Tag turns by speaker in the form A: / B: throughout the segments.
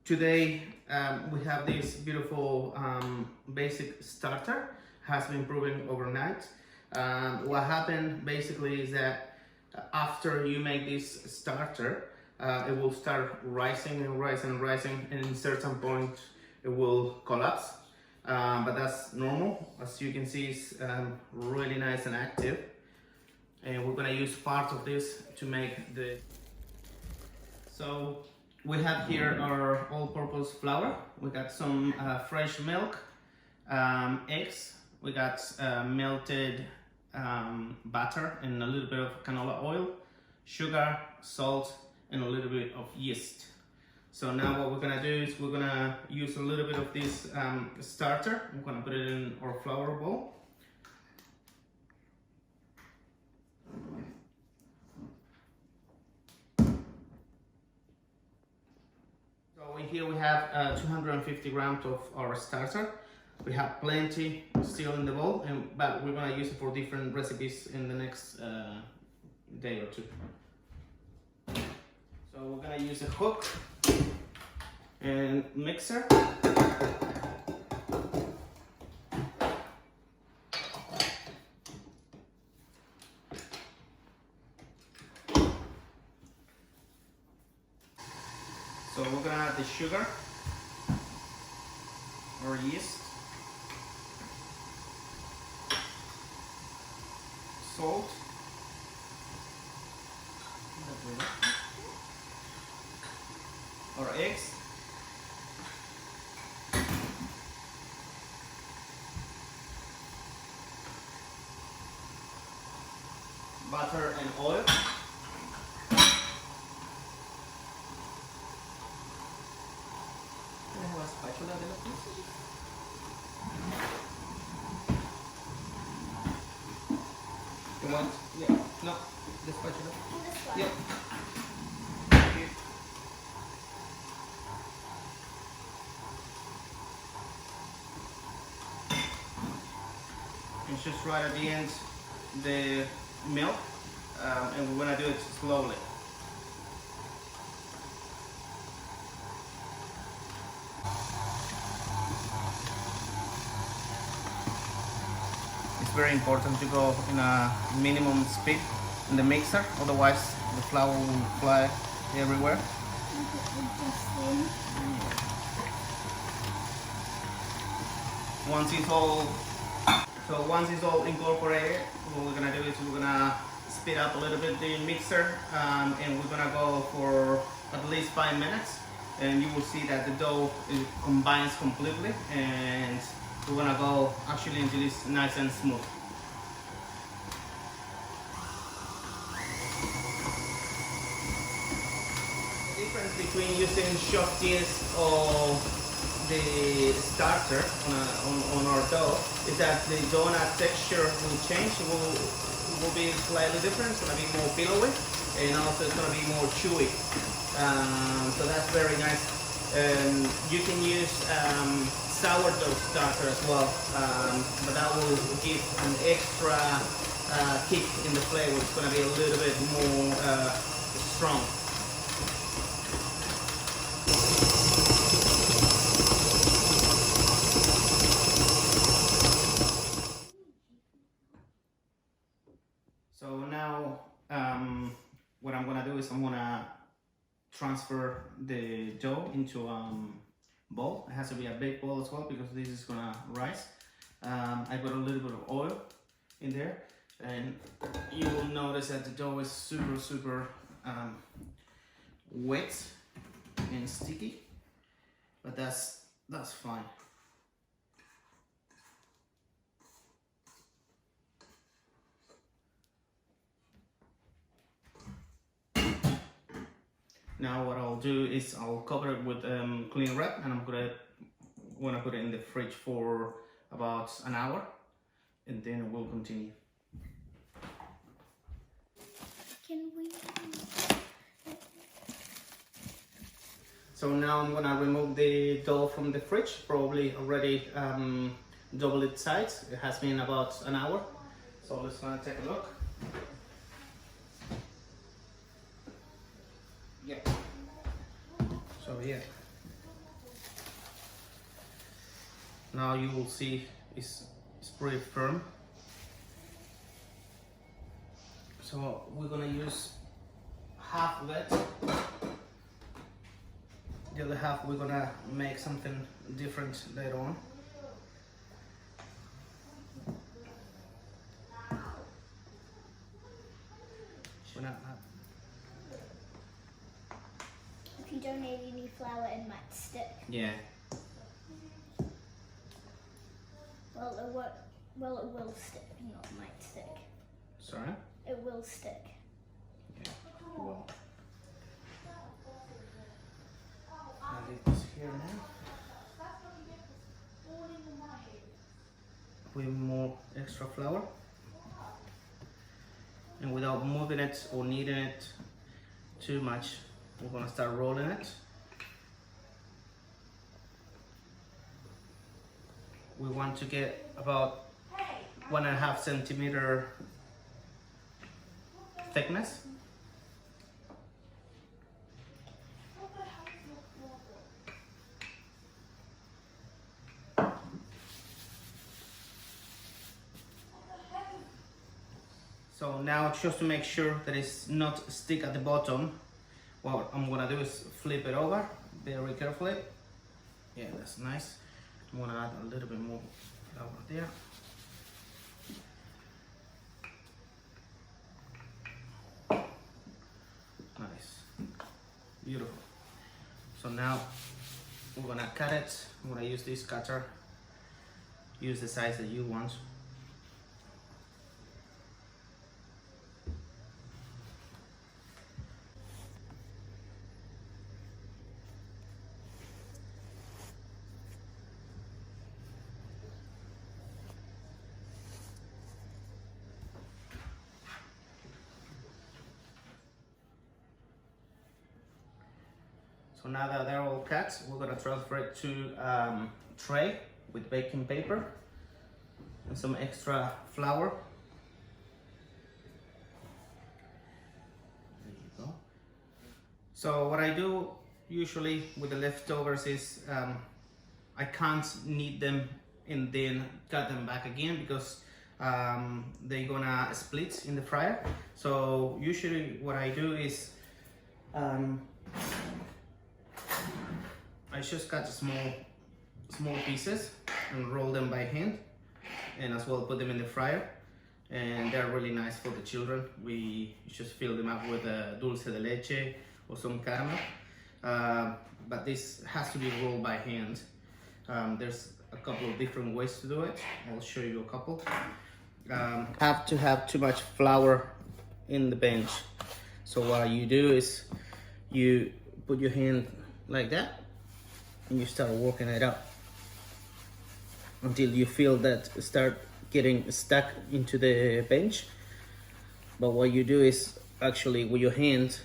A: Today we have this beautiful basic starter, has been proven overnight. What happened basically is that after you make this starter, it will start rising and rising and rising, and in certain point it will collapse. But that's normal. As you can see, it's really nice and active. And we're gonna use part of this to make the... So we have here our all-purpose flour. We got some fresh milk, eggs. We got melted butter and a little bit of canola oil, sugar, salt, and a little bit of yeast. So now what we're gonna do is we're gonna use a little bit of this starter. I'm gonna put it in our flour bowl. So in here we have 250 grams of our starter. We have plenty still in the bowl, but we're gonna use it for different recipes in the next day or two. So we're gonna use a hook and mixer. So we're gonna add the sugar or yeast, salt, our eggs, butter and oil, You want? Yeah. No. The spatula. Yeah. Thank you. It's just right at the end the milk, and we're gonna do it slowly. It's very important to go in a minimum speed in the mixer, otherwise the flour will fly everywhere. Once it's all incorporated, what we're gonna do is we're gonna speed up a little bit the mixer, and we're gonna go for at least 5 minutes, and you will see that the dough combines completely, and we're gonna go actually until it's nice and smooth. The difference between using Shofties or the starter on our dough is that the donut texture will change. It will be slightly different. It's gonna be more pillowy, and also it's gonna be more chewy. So that's very nice. You can use sourdough starter as well, but that will give an extra kick in the flavor. It's going to be a little bit more strong. So now what I'm going to do is I'm going to transfer the dough into bowl. It has to be a big bowl as well because this is gonna rise. I put a little bit of oil in there, and you will notice that the dough is super wet and sticky, but that's fine. Now what I'll do is I'll cover it with cling wrap, and I'm gonna put it in the fridge for about an hour, and then we'll continue.
B: Can we?
A: So now I'm gonna remove the dough from the fridge, probably already double its size. It has been about an hour. So let's gonna take a look. Yeah. So yeah, Now you will see it's pretty firm. So we're gonna use half of it. The other half we're gonna make something different later on.
B: If you don't need any flour, it might stick.
A: Yeah.
B: Well, it will stick, not might stick.
A: Sorry?
B: It will stick.
A: Yeah. Well. I'll leave this here now. With more extra flour. And without moving it or kneading it too much, we're gonna start rolling it. We want to get about 1.5 centimeter thickness. So now, just to make sure that it's not stick at the bottom, what I'm gonna do is flip it over very carefully. Yeah, that's nice. I'm gonna add a little bit more flour there. Nice, beautiful. So now we're gonna cut it. I'm gonna use this cutter. Use the size that you want. So now that they're all cut, we're gonna transfer it to tray with baking paper and some extra flour. There you go. So what I do usually with the leftovers is I can't knead them and then cut them back again because they're gonna split in the fryer. So usually what I do is I just cut small pieces and roll them by hand, and as well put them in the fryer, and they're really nice for the children. We just fill them up with dulce de leche or some caramel, but this has to be rolled by hand. There's a couple of different ways to do it. I'll show you a couple. Have to have too much flour in the bench, so what you do is you put your hand like that and you start working it up until you feel that start getting stuck into the bench. But what you do is actually with your hand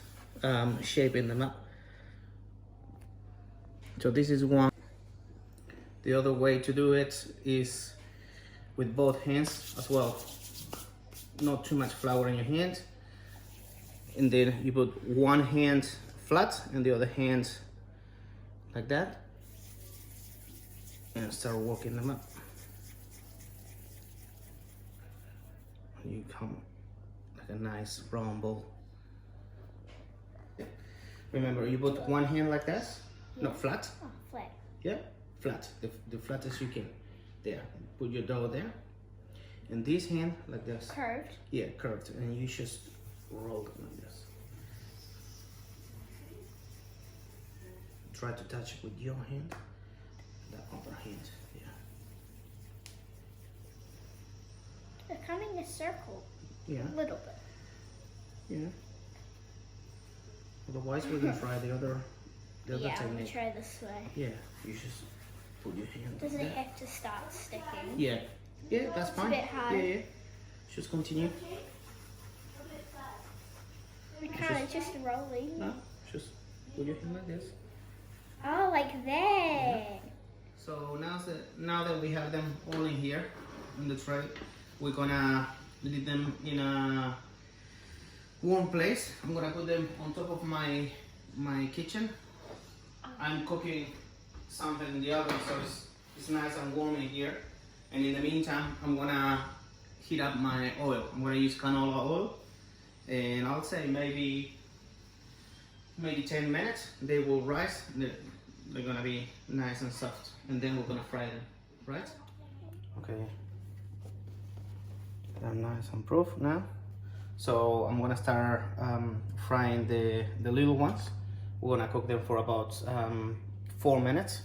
A: shaping them up. So this is one. The other way to do it is with both hands as well. Not too much flour in your hand, and then you put one hand flat and the other hand like that, and start working them up. And you come like a nice round ball. Remember, you put one hand like this, not flat.
B: Oh, flat.
A: Yeah, flat, the flattest you can. There, put your dough there. And this hand like this.
B: Curved.
A: Yeah, curved, and you just roll them like this. Try to touch it with your hand, that other hand, yeah.
B: They're coming a circle.
A: Yeah,
B: A little bit.
A: yeah. Otherwise, we can try the other
B: Yeah, I'm gonna
A: technique.
B: try this way.
A: Yeah, you just put your hand.
B: Does
A: like
B: it
A: that.
B: have to start sticking?
A: Yeah, yeah, that's
B: It's a
A: fine.
B: bit hard.
A: Yeah, yeah. Just continue.
B: We can't, just rolling.
A: No, just put your hand like this.
B: Oh, like that.
A: So now that we have them all in here in the tray, we're gonna leave them in a warm place. I'm gonna put them on top of my kitchen. I'm cooking something in the oven, so it's nice and warm in here. And in the meantime, I'm gonna heat up my oil. I'm gonna use canola oil, and I'll say maybe 10 minutes. They will rise. They're gonna be nice and soft, and then we're gonna fry them, right? Okay. They're nice and proof now. So I'm gonna start frying the little ones. We're gonna cook them for about 4 minutes.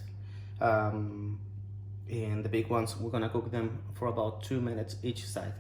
A: And the big ones, we're gonna cook them for about 2 minutes each side.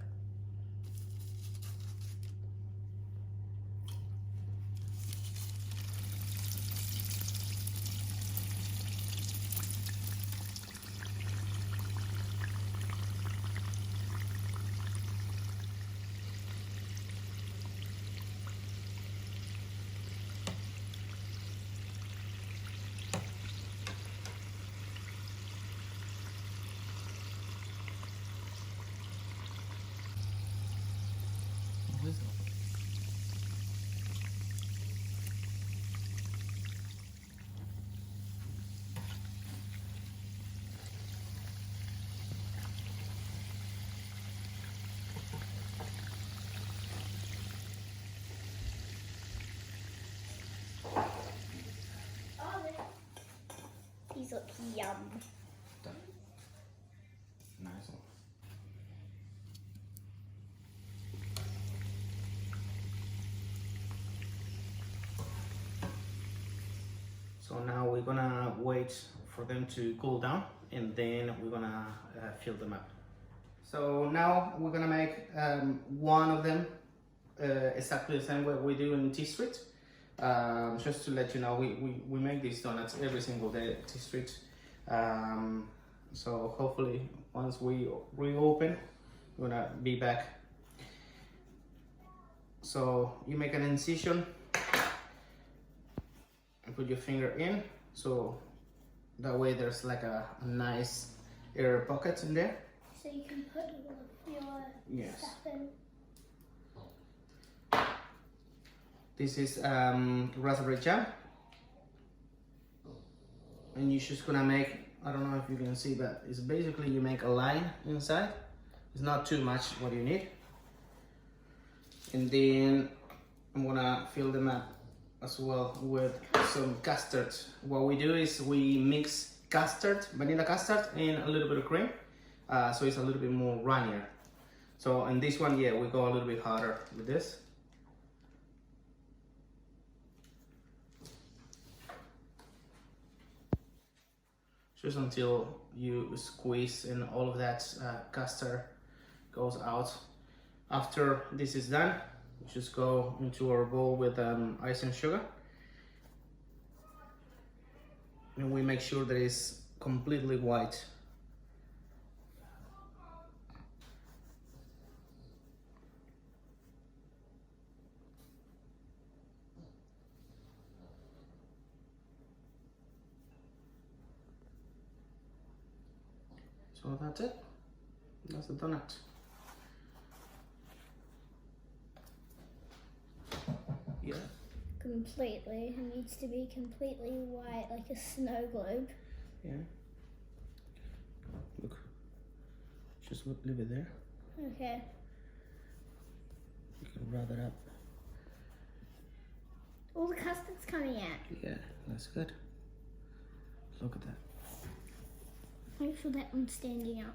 B: These look yum.
A: Nice one. So now we're gonna wait for them to cool down, and then we're gonna fill them up. So now we're gonna make one of them exactly the same way we do in T Street. Just to let you know, we make these donuts every single day at T Street. So hopefully once we reopen, we're gonna be back. So you make an incision and put your finger in, so that way there's like a nice air pocket in there.
B: So you can put all of your
A: Yes.
B: stuff in.
A: This is raspberry jam, and you're just gonna make, I don't know if you can see, but it's basically you make a line inside. It's not too much what you need. And then I'm gonna fill them up as well with some custard. What we do is we mix custard, vanilla custard, and a little bit of cream, so it's a little bit more runnier. So in this one, yeah, we go a little bit harder with this. Just until you squeeze and all of that custard goes out. After this is done, we just go into our bowl with ice and sugar, and we make sure that it's completely white. So that's it. That's the donut. Yeah.
B: Completely. It needs to be completely white, like a snow globe.
A: Yeah. Look. Just leave it there.
B: Okay.
A: You can rub it up.
B: All the custard's coming out.
A: Yeah, that's good. Look at that.
B: Make sure that one's standing up.